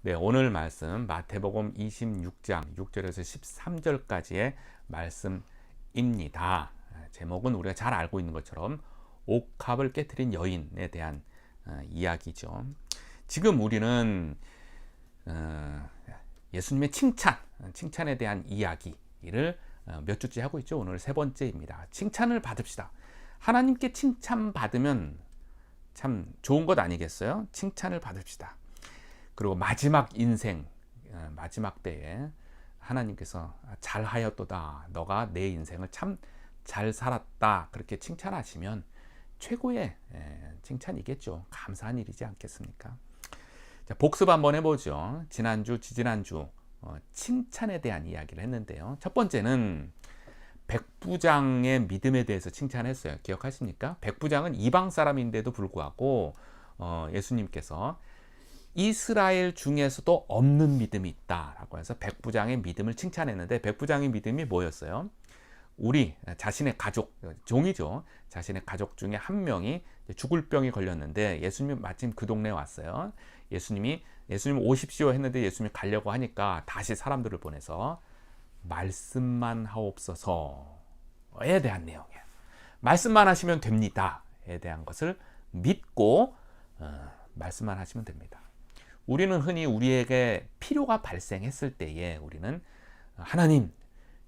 네, 오늘 말씀 마태복음 26장 6절에서 13절까지의 말씀입니다. 제목은 우리가 잘 알고 있는 것처럼 옥합을 깨트린 여인에 대한 이야기죠. 지금 우리는 예수님의 칭찬에 대한 이야기를 몇 주째 하고 있죠. 오늘 세 번째입니다. 칭찬을 받읍시다. 하나님께 칭찬받으면 참 좋은 것 아니겠어요? 칭찬을 받읍시다. 그리고 마지막 인생, 마지막 때에 하나님께서 잘하였도다. 너가 내 인생을 참 잘 살았다. 그렇게 칭찬하시면 최고의 칭찬이겠죠. 감사한 일이지 않겠습니까? 자, 복습 한번 해보죠. 지난주, 지지난주 칭찬에 대한 이야기를 했는데요. 첫 번째는 백부장의 믿음에 대해서 칭찬했어요. 기억하십니까? 백부장은 이방 사람인데도 불구하고 예수님께서 이스라엘 중에서도 없는 믿음이 있다라고 해서 백부장의 믿음을 칭찬했는데, 백부장의 믿음이 뭐였어요? 우리 자신의 가족, 종이죠. 자신의 가족 중에 한 명이 죽을 병이 걸렸는데 예수님이 마침 그 동네에 왔어요. 예수님 오십시오 했는데 예수님이 가려고 하니까 다시 사람들을 보내서 말씀만 하옵소서에 대한 내용이에요. 말씀만 하시면 됩니다에 대한 것을 믿고 말씀만 하시면 됩니다. 우리는 흔히 우리에게 필요가 발생했을 때에 우리는 하나님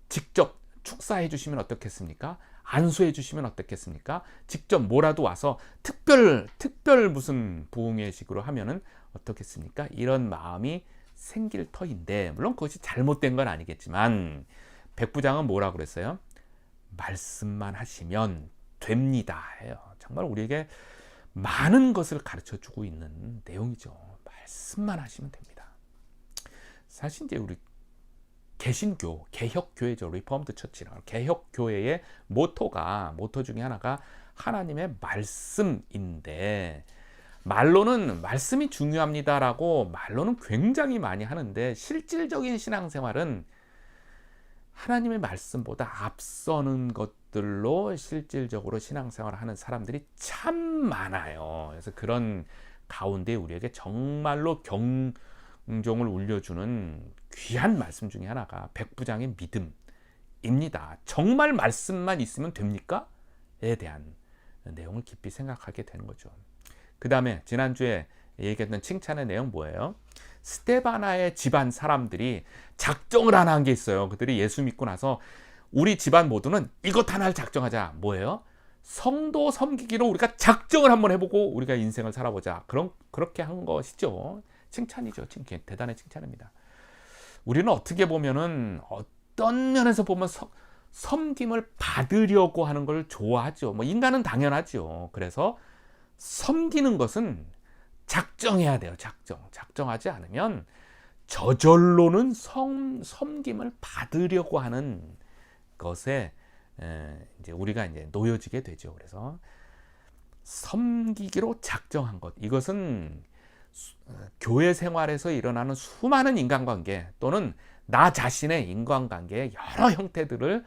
직접 축사해 주시면 어떻겠습니까? 안수해 주시면 어떻겠습니까? 직접 뭐라도 와서 특별 무슨 부흥회식으로 하면은 어떻겠습니까? 이런 마음이 생길 터인데, 물론 그것이 잘못된 건 아니겠지만 백부장은 뭐라고 그랬어요? 말씀만 하시면 됩니다 해요. 정말 우리에게 많은 것을 가르쳐 주고 있는 내용이죠. 말씀만 하시면 됩니다. 사실 이제 우리 개신교, 개혁교회죠. 리포먼드 처치라고. 개혁교회의 모토 중에 하나가 하나님의 말씀인데, 말로는 말씀이 중요합니다라고 말로는 굉장히 많이 하는데, 실질적인 신앙생활은 하나님의 말씀보다 앞서는 것들로 실질적으로 신앙생활을 하는 사람들이 참 많아요. 그래서 그런 가운데 우리에게 정말로 경종을 울려주는 귀한 말씀 중에 하나가 백부장의 믿음입니다. 정말 말씀만 있으면 됩니까? 에 대한 내용을 깊이 생각하게 되는 거죠. 그 다음에 지난주에 얘기했던 칭찬의 내용 뭐예요? 스데바나의 집안 사람들이 작정을 하나 한 게 있어요. 그들이 예수 믿고 나서 우리 집안 모두는 이것 하나를 작정하자. 뭐예요? 성도 섬기기로 우리가 작정을 한번 해보고 우리가 인생을 살아보자. 그렇게 한 것이죠. 칭찬이죠. 대단한 칭찬입니다. 우리는 어떻게 보면은 어떤 면에서 보면 섬김을 받으려고 하는 걸 좋아하죠. 뭐 인간은 당연하죠. 그래서 섬기는 것은 작정해야 돼요. 작정하지 않으면 저절로는 섬김을 받으려고 하는 것에 이제 우리가 이제 놓여지게 되죠. 그래서 섬기기로 작정한 것, 이것은 교회 생활에서 일어나는 수많은 인간관계 또는 나 자신의 인간관계의 여러 형태들을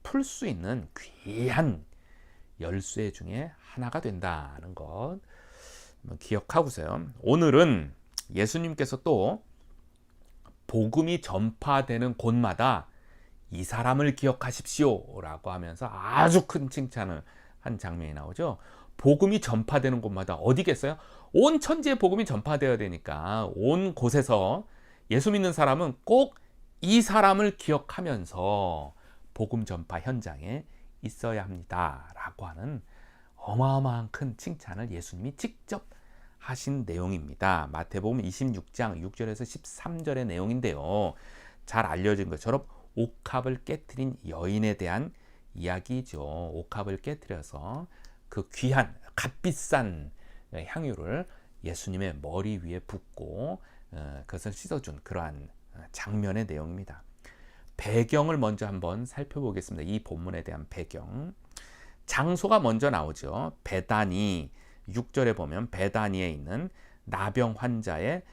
풀 수 있는 귀한 열쇠 중에 하나가 된다는 것 기억하고서요. 오늘은 예수님께서 또 복음이 전파되는 곳마다 이 사람을 기억하십시오 라고 하면서 아주 큰 칭찬을 한 장면이 나오죠. 복음이 전파되는 곳마다 어디겠어요? 온 천지에 복음이 전파되어야 되니까 온 곳에서 예수 믿는 사람은 꼭 이 사람을 기억하면서 복음 전파 현장에 있어야 합니다 라고 하는 어마어마한 큰 칭찬을 예수님이 직접 하신 내용입니다. 마태복음 26장 6절에서 13절의 내용인데요. 잘 알려진 것처럼 옥합을 깨트린 여인에 대한 이야기죠. 옥합을 깨트려서 그 귀한 값비싼 향유를 예수님의 머리 위에 붓고 그것을 씻어준 그러한 장면의 내용입니다. 배경을 먼저 한번 살펴보겠습니다. 이 본문에 대한 배경. 장소가 먼저 나오죠. 베다니, 6절에 보면 베다니에 있는 나병 환자의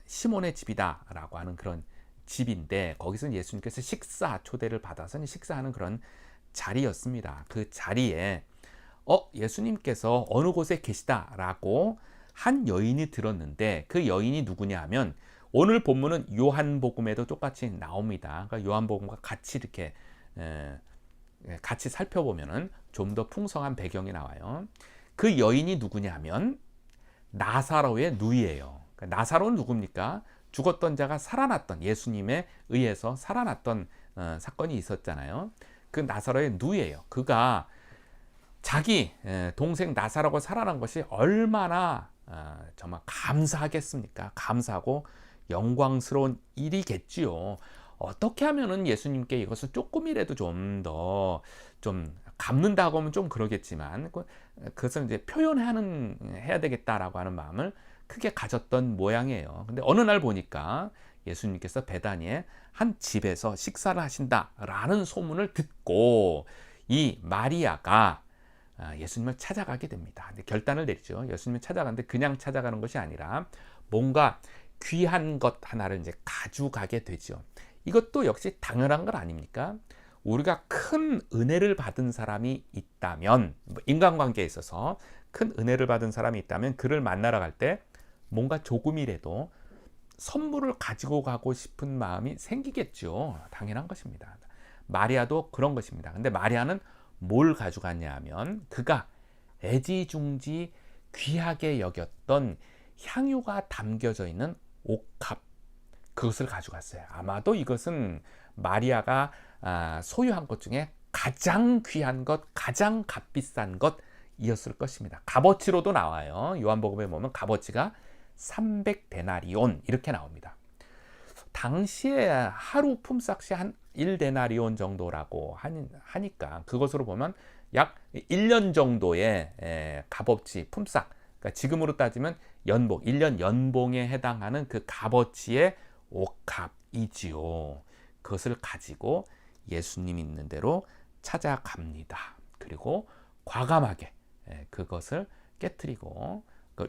시몬의 집이다 라고 하는 그런 집인데, 거기서 예수님께서 초대를 받아서 식사하는 그런 자리였습니다. 그 자리에 예수님께서 어느 곳에 계시다라고 한 여인이 들었는데 그 여인이 누구냐 하면 오늘 본문은 요한복음에도 똑같이 나옵니다. 그러니까 요한복음과 같이 이렇게 같이 살펴보면은 좀 더 풍성한 배경이 나와요. 그 여인이 누구냐 하면 나사로의 누이예요. 그러니까 나사로는 누굽니까? 죽었던 자가 살아났던, 예수님에 의해서 살아났던 사건이 있었잖아요. 그 나사로의 누이예요. 그가 자기 동생 나사로가 살아난 것이 얼마나 정말 감사하겠습니까? 감사하고 영광스러운 일이겠지요. 어떻게 하면은 예수님께 이것을 조금이라도 좀 더 좀 갚는다고 하면 좀 그러겠지만 그것을 이제 해야 되겠다라고 하는 마음을 크게 가졌던 모양이에요. 근데 어느 날 보니까 예수님께서 베다니의 한 집에서 식사를 하신다라는 소문을 듣고 이 마리아가 예수님을 찾아가게 됩니다. 근데 결단을 내리죠. 예수님을 찾아가는데 그냥 찾아가는 것이 아니라 뭔가 귀한 것 하나를 이제 가져가게 되죠. 이것도 역시 당연한 것 아닙니까? 우리가 큰 은혜를 받은 사람이 있다면, 인간관계에 있어서 큰 은혜를 받은 사람이 있다면 그를 만나러 갈 때 뭔가 조금이라도 선물을 가지고 가고 싶은 마음이 생기겠죠. 당연한 것입니다. 마리아도 그런 것입니다. 근데 마리아는 뭘 가져갔냐 하면 그가 애지중지 귀하게 여겼던 향유가 담겨져 있는 옥합, 그것을 가져갔어요. 아마도 이것은 마리아가 소유한 것 중에 가장 귀한 것, 가장 값비싼 것이었을 것입니다. 값어치로도 나와요. 요한복음에 보면 값어치가 300데나리온 이렇게 나옵니다. 당시에 하루 품삯이 한 1데나리온 정도라고 하니까 그것으로 보면 약 1년 정도의 값어치, 품삯, 그러니까 지금으로 따지면 연봉, 1년 연봉에 해당하는 그 값어치의 옥합이지요. 그것을 가지고 예수님 있는 대로 찾아갑니다. 그리고 과감하게 그것을 깨트리고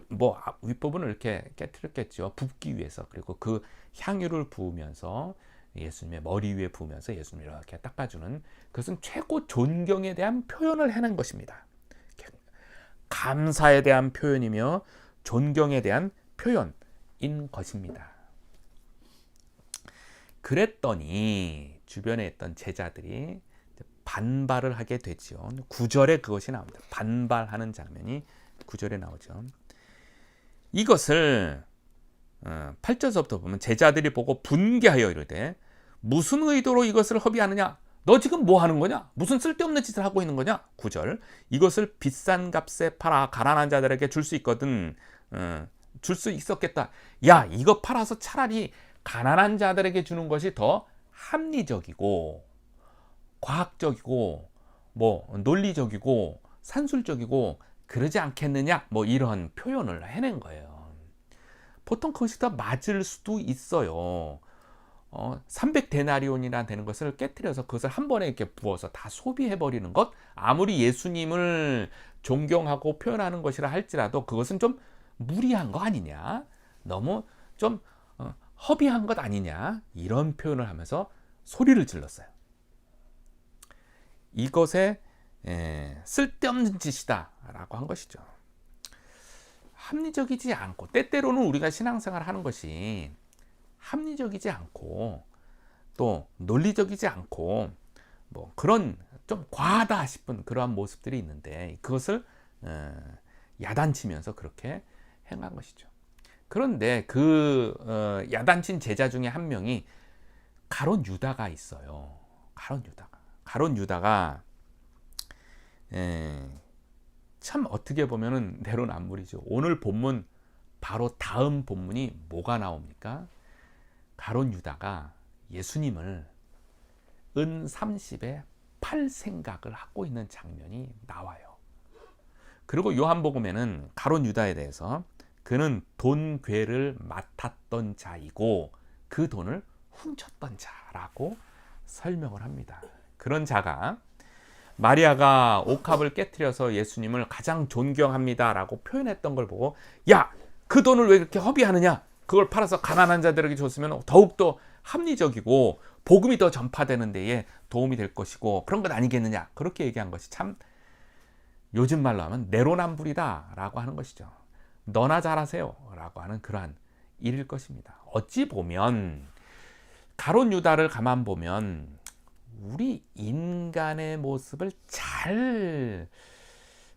뭐 윗부분을 이렇게 깨트렸겠죠. 붓기 위해서. 그리고 그 향유를 부으면서 예수님의 머리 위에 부으면서 예수님을 이렇게 닦아주는, 그것은 최고 존경에 대한 표현을 해낸 것입니다. 감사에 대한 표현이며 존경에 대한 표현인 것입니다. 그랬더니 주변에 있던 제자들이 반발을 하게 되죠. 9절에 그것이 나옵니다. 반발하는 장면이 9절에 나오죠. 이것을 8절서부터 보면 제자들이 보고 분개하여 이르되 무슨 의도로 이것을 허비하느냐? 너 지금 뭐 하는 거냐? 무슨 쓸데없는 짓을 하고 있는 거냐? 9절. 이것을 비싼 값에 팔아 가난한 자들에게 줄 수 있거든. 줄 수 있었겠다. 야, 이거 팔아서 차라리 가난한 자들에게 주는 것이 더 합리적이고 과학적이고 뭐 논리적이고 산술적이고 그러지 않겠느냐? 뭐 이런 표현을 해낸 거예요. 보통 그것이 더 맞을 수도 있어요. 300데나리온이나 되는 것을 깨트려서 그것을 한 번에 이렇게 부어서 다 소비해버리는 것, 아무리 예수님을 존경하고 표현하는 것이라 할지라도 그것은 좀 무리한 거 아니냐, 너무 좀 허비한 것 아니냐, 이런 표현을 하면서 소리를 질렀어요. 이것에 쓸데없는 짓이다 라고 한 것이죠. 합리적이지 않고, 때때로는 우리가 신앙생활 하는 것이 합리적이지 않고 또 논리적이지 않고 뭐 그런 좀 과하다 싶은 그러한 모습들이 있는데 그것을 야단치면서 그렇게 행한 것이죠. 그런데 그 야단친 제자 중에 한 명이 가룟 유다가 있어요. 가룟 유다가 참 어떻게 보면은 내로남불이죠. 오늘 본문 바로 다음 본문이 뭐가 나옵니까? 가룟 유다가 예수님을 은 30에 팔 생각을 하고 있는 장면이 나와요. 그리고 요한복음에는 가룟 유다에 대해서 그는 돈 괴를 맡았던 자이고 그 돈을 훔쳤던 자라고 설명을 합니다. 그런 자가 마리아가 옥합을 깨트려서 예수님을 가장 존경합니다라고 표현했던 걸 보고, 야, 그 돈을 왜 그렇게 허비하느냐? 그걸 팔아서 가난한 자들에게 줬으면 더욱더 합리적이고 복음이 더 전파되는 데에 도움이 될 것이고 그런 것 아니겠느냐, 그렇게 얘기한 것이 참 요즘 말로 하면 내로남불이다 라고 하는 것이죠. 너나 잘하세요 라고 하는 그러한 일일 것입니다. 어찌 보면 가룟 유다를 가만 보면 우리 인간의 모습을 잘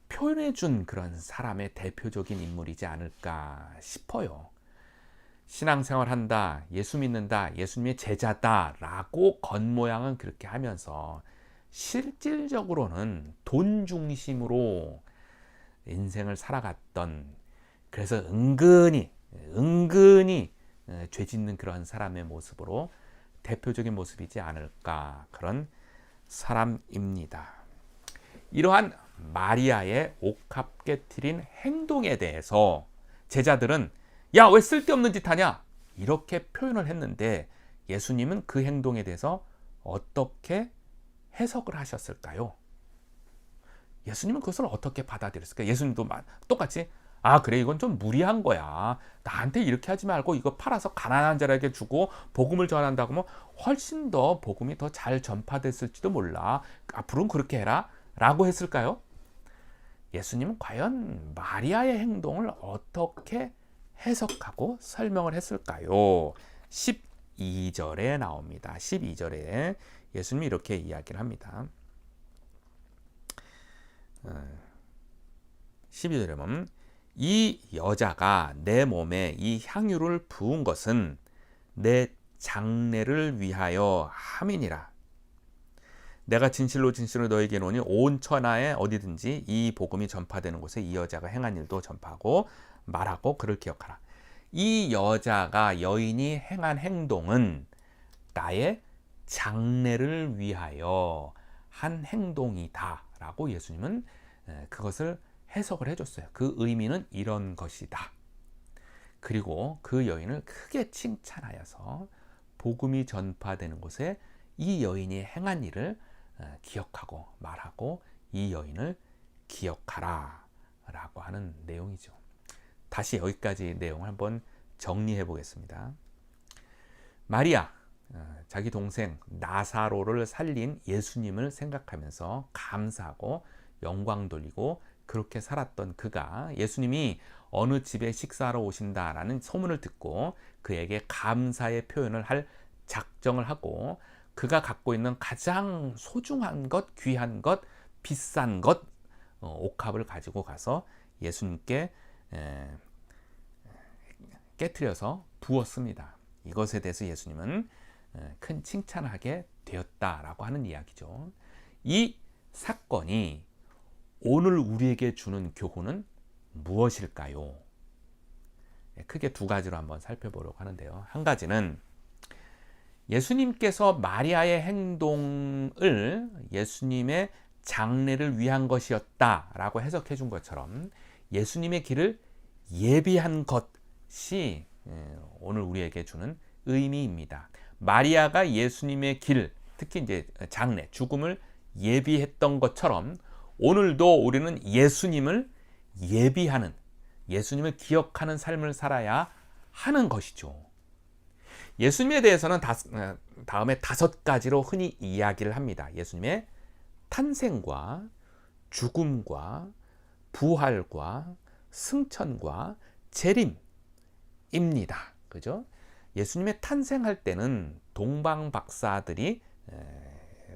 표현해 준 그런 사람의 대표적인 인물이지 않을까 싶어요. 신앙생활 한다, 예수 믿는다, 예수님의 제자다 라고 겉모양은 그렇게 하면서 실질적으로는 돈 중심으로 인생을 살아갔던, 그래서 은근히 죄 짓는 그런 사람의 모습으로 대표적인 모습이지 않을까, 그런 사람입니다. 이러한 마리아의 옥합 깨트린 행동에 대해서 제자들은 야, 왜 쓸데없는 짓 하냐? 이렇게 표현을 했는데 예수님은 그 행동에 대해서 어떻게 해석을 하셨을까요? 예수님은 그것을 어떻게 받아들였을까요? 예수님도 똑같이 그래, 이건 좀 무리한 거야. 나한테 이렇게 하지 말고 이거 팔아서 가난한 자에게 주고 복음을 전한다고 하면 훨씬 더 복음이 더 잘 전파됐을지도 몰라. 앞으로는 그렇게 해라 라고 했을까요? 예수님은 과연 마리아의 행동을 어떻게 해석하고 설명을 했을까요? 12절에 나옵니다. 12절에 예수님이 이렇게 이야기를 합니다. 12절에 보면 이 여자가 내 몸에 이 향유를 부은 것은 내 장례를 위하여 함이니라. 내가 진실로 너에게 이르노니 온 천하에 어디든지 이 복음이 전파되는 곳에 이 여자가 행한 일도 전파하고 말하고 그를 기억하라. 이 여인이 행한 행동은 나의 장례를 위하여 한 행동이다 라고 예수님은 그것을 해석을 해줬어요. 그 의미는 이런 것이다. 그리고 그 여인을 크게 칭찬하여서 복음이 전파되는 곳에 이 여인이 행한 일을 기억하고 말하고 이 여인을 기억하라 라고 하는 내용이죠. 다시 여기까지 내용을 한번 정리해 보겠습니다. 마리아, 자기 동생 나사로를 살린 예수님을 생각하면서 감사하고 영광 돌리고 그렇게 살았던 그가 예수님이 어느 집에 식사하러 오신다라는 소문을 듣고 그에게 감사의 표현을 할 작정을 하고 그가 갖고 있는 가장 소중한 것, 귀한 것, 비싼 것, 옥합을 가지고 가서 예수님께 깨트려서 부었습니다. 이것에 대해서 예수님은 큰 칭찬을 하게 되었다라고 하는 이야기죠. 이 사건이 오늘 우리에게 주는 교훈은 무엇일까요? 크게 두 가지로 한번 살펴보려고 하는데요. 한 가지는 예수님께서 마리아의 행동을 예수님의 장례를 위한 것이었다라고 해석해 준 것처럼 예수님의 길을 예비한 것이 오늘 우리에게 주는 의미입니다. 마리아가 예수님의 길, 특히 이제 장례, 죽음을 예비했던 것처럼 오늘도 우리는 예수님을 예비하는, 예수님을 기억하는 삶을 살아야 하는 것이죠. 예수님에 대해서는 다음에 5가지로 흔히 이야기를 합니다. 예수님의 탄생과 죽음과 부활과 승천과 재림입니다. 그죠? 예수님의 탄생할 때는 동방 박사들이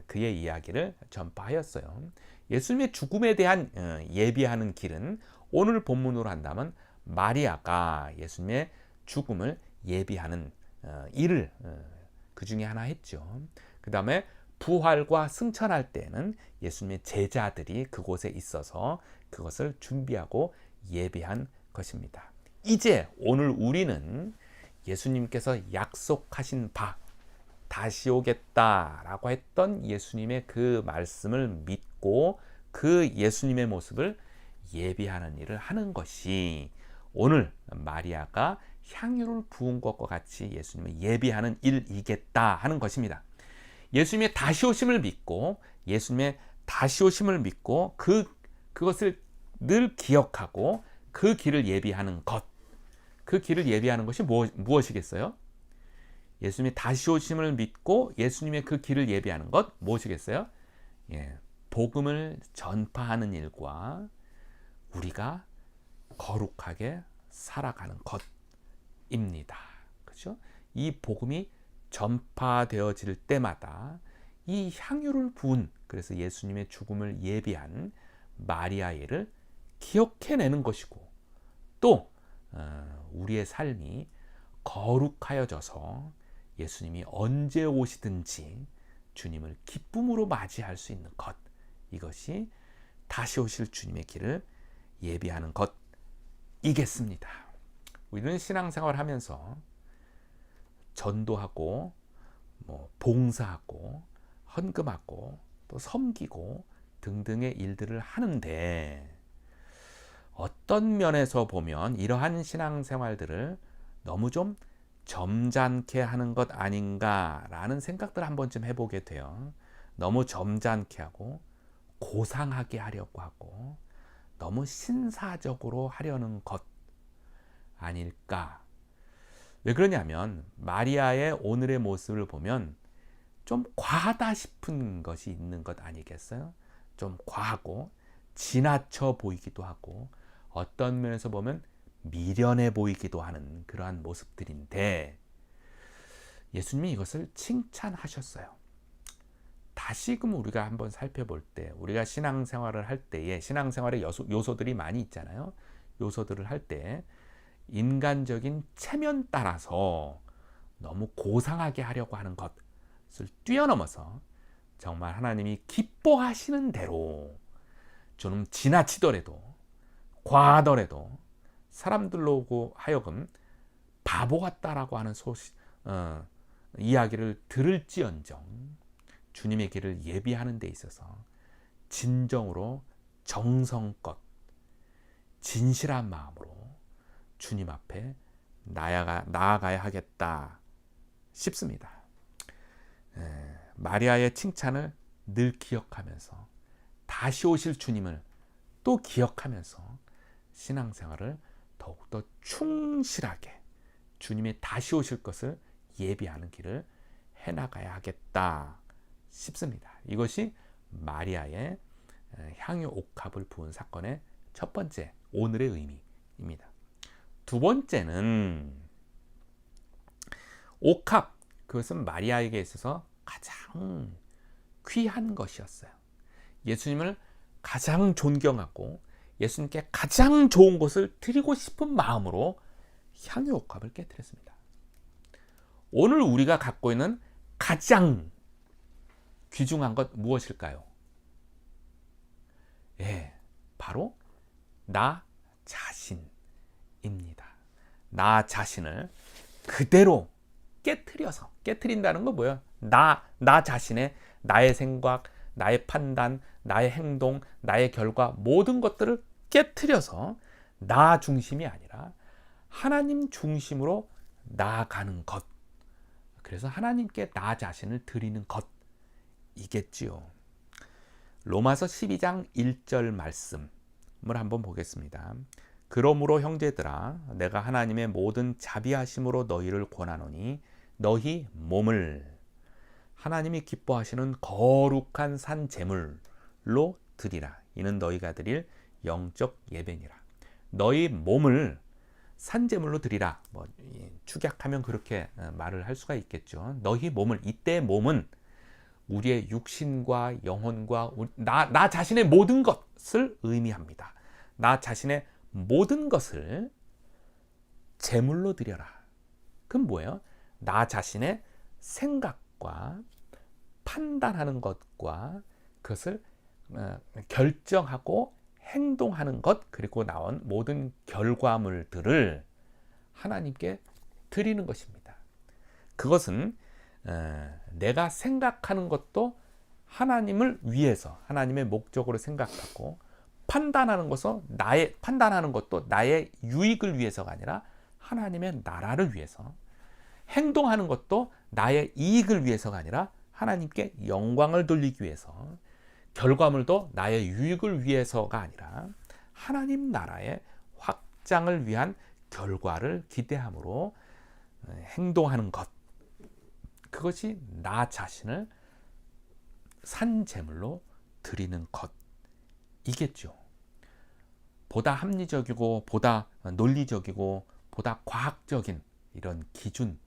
그의 이야기를 전파하였어요. 예수님의 죽음에 대한 예비하는 길은 오늘 본문으로 한다면 마리아가 예수님의 죽음을 예비하는 일을 그 중에 하나 했죠. 그 다음에 부활과 승천할 때는 예수님의 제자들이 그곳에 있어서 그것을 준비하고 예비한 것입니다. 이제 오늘 우리는 예수님께서 약속하신 바 다시 오겠다라고 했던 예수님의 그 말씀을 믿고 그 예수님의 모습을 예비하는 일을 하는 것이 오늘 마리아가 향유를 부은 것과 같이 예수님을 예비하는 일이겠다 하는 것입니다. 예수님의 다시 오심을 믿고 그것을 늘 기억하고 그 길을 예비하는 것, 그 길을 예비하는 것이 무엇이겠어요? 예수님의 다시 오심을 믿고 예수님의 그 길을 예비하는 것 무엇이겠어요? 복음을 전파하는 일과 우리가 거룩하게 살아가는 것입니다. 그렇죠? 이 복음이 전파되어질 때마다 이 향유를 부은, 그래서 예수님의 죽음을 예비한 마리아를 기억해내는 것이고, 또 우리의 삶이 거룩하여져서 예수님이 언제 오시든지 주님을 기쁨으로 맞이할 수 있는 것, 이것이 다시 오실 주님의 길을 예비하는 것이겠습니다. 우리는 신앙생활을 하면서 전도하고 봉사하고 헌금하고 또 섬기고 등등의 일들을 하는데, 어떤 면에서 보면 이러한 신앙생활들을 너무 좀 점잖게 하는 것 아닌가라는 생각들을 한 번쯤 해보게 돼요. 너무 점잖게 하고 고상하게 하려고 하고 너무 신사적으로 하려는 것 아닐까. 왜 그러냐면 마리아의 오늘의 모습을 보면 좀 과하다 싶은 것이 있는 것 아니겠어요? 좀 과하고 지나쳐 보이기도 하고 어떤 면에서 보면 미련해 보이기도 하는 그러한 모습들인데, 예수님이 이것을 칭찬하셨어요. 다시금 우리가 한번 살펴볼 때, 우리가 신앙생활을 할 때에 신앙생활의 요소들이 많이 있잖아요. 요소들을 할 때 인간적인 체면 따라서 너무 고상하게 하려고 하는 것을 뛰어넘어서 정말 하나님이 기뻐하시는 대로 좀 지나치더라도 과하더라도 사람들로 하여금 바보 같다라고 하는 이야기를 들을지언정 주님의 길을 예비하는 데 있어서 진정으로 정성껏 진실한 마음으로 주님 앞에 나아가야 하겠다 싶습니다. 마리아의 칭찬을 늘 기억하면서 다시 오실 주님을 또 기억하면서 신앙생활을 더욱더 충실하게 주님이 다시 오실 것을 예비하는 길을 해나가야 하겠다 싶습니다. 이것이 마리아의 향유 옥합을 부은 사건의 첫 번째 오늘의 의미입니다. 두 번째는 옥합, 그것은 마리아에게 있어서 가장 귀한 것이었어요. 예수님을 가장 존경하고 예수님께 가장 좋은 것을 드리고 싶은 마음으로 향유 옥합을 깨뜨렸습니다. 오늘 우리가 갖고 있는 가장 귀중한 것 무엇일까요? 바로 나 자신입니다. 나 자신을 그대로 깨트린다는 거 뭐예요? 나 자신의 나의 생각, 나의 판단, 나의 행동, 나의 결과 모든 것들을 깨트려서 나 중심이 아니라 하나님 중심으로 나아가는 것. 그래서 하나님께 나 자신을 드리는 것이겠지요. 로마서 12장 1절 말씀을 한번 보겠습니다. 그러므로 형제들아 내가 하나님의 모든 자비하심으로 너희를 권하노니 너희 몸을 하나님이 기뻐하시는 거룩한 산 제물로 드리라. 이는 너희가 드릴 영적 예배니라. 너희 몸을 산 제물로 드리라. 축약하면 그렇게 말을 할 수가 있겠죠. 너희 몸을, 이때 몸은 우리의 육신과 영혼과 나 자신의 모든 것을 의미합니다. 나 자신의 모든 것을 제물로 드려라. 그럼 뭐예요? 나 자신의 생각과 판단하는 것과 그것을 결정하고 행동하는 것, 그리고 나온 모든 결과물들을 하나님께 드리는 것입니다. 그것은 내가 생각하는 것도 하나님을 위해서, 하나님의 목적으로 생각하고, 판단하는 것도 나의 유익을 위해서가 아니라 하나님의 나라를 위해서, 행동하는 것도 나의 이익을 위해서가 아니라 하나님께 영광을 돌리기 위해서, 결과물도 나의 유익을 위해서가 아니라 하나님 나라의 확장을 위한 결과를 기대함으로 행동하는 것, 그것이 나 자신을 산 제물로 드리는 것이겠죠. 보다 합리적이고 보다 논리적이고 보다 과학적인 이런 기준,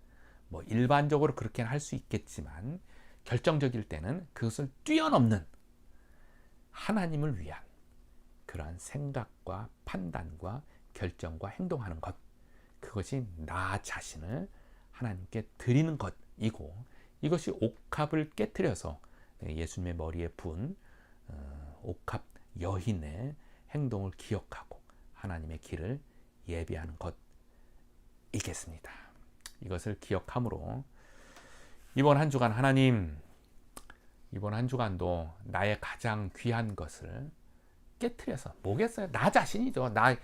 뭐 일반적으로 그렇게 할 수 있겠지만 결정적일 때는 그것을 뛰어넘는 하나님을 위한 그러한 생각과 판단과 결정과 행동하는 것, 그것이 나 자신을 하나님께 드리는 것이고, 이것이 옥합을 깨뜨려서 예수님의 머리에 부은 옥합 여인의 행동을 기억하고 하나님의 길을 예비하는 것이겠습니다. 이것을 기억함으로 이번 한 주간 하나님, 이번 한 주간도 나의 가장 귀한 것을 깨트려서, 뭐겠어요? 나 자신이죠. 나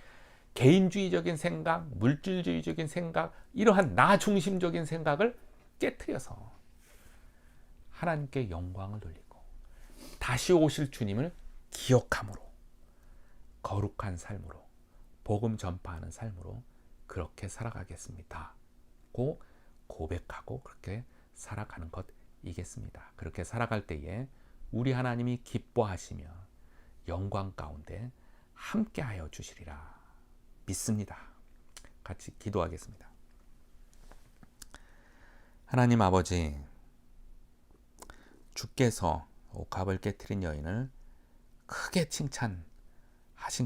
개인주의적인 생각, 물질주의적인 생각, 이러한 나 중심적인 생각을 깨트려서 하나님께 영광을 돌리고 다시 오실 주님을 기억함으로 거룩한 삶으로, 복음 전파하는 삶으로 그렇게 살아가겠습니다 고 고백하고 그렇게 살아가는 것이겠습니다. 그렇게 살아갈 때에 우리 하나님이 기뻐하시며 영광 가운데 함께하여 주시리라 믿습니다. 같이 기도하겠습니다. 하나님 아버지, 주께서 옥합을 깨트린 여인을 크게 칭찬하신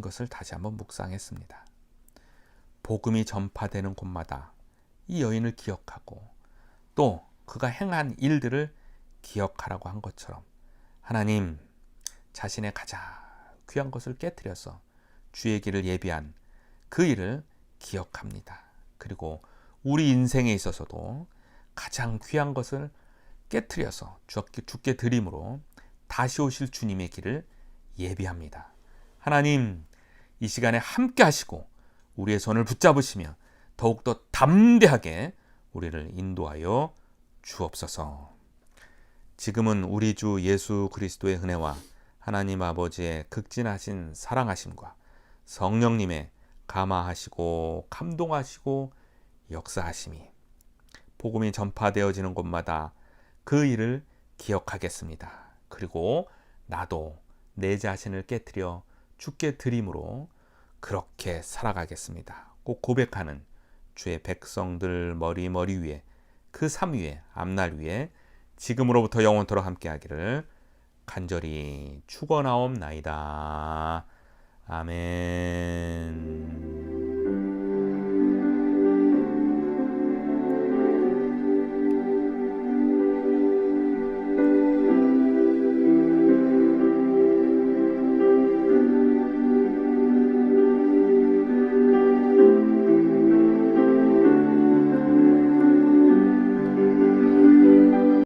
것을 다시 한번 묵상했습니다. 복음이 전파되는 곳마다 이 여인을 기억하고 또 그가 행한 일들을 기억하라고 한 것처럼 하나님, 자신의 가장 귀한 것을 깨트려서 주의 길을 예비한 그 일을 기억합니다. 그리고 우리 인생에 있어서도 가장 귀한 것을 깨트려서 주께 드림으로 다시 오실 주님의 길을 예비합니다. 하나님, 이 시간에 함께 하시고 우리의 손을 붙잡으시며 더욱더 담대하게 우리를 인도하여 주옵소서. 지금은 우리 주 예수 그리스도의 은혜와 하나님 아버지의 극진하신 사랑하심과 성령님의 감화하시고 감동하시고 역사하심이 복음이 전파되어지는 곳마다 그 일을 기억하겠습니다. 그리고 나도 내 자신을 깨트려 주께 드림으로 그렇게 살아가겠습니다. 꼭 고백하는 주의 백성들 머리 위에, 그 삶 위에, 앞날 위에 지금으로부터 영원토록 함께하기를 간절히 축원하옵나이다. 아멘.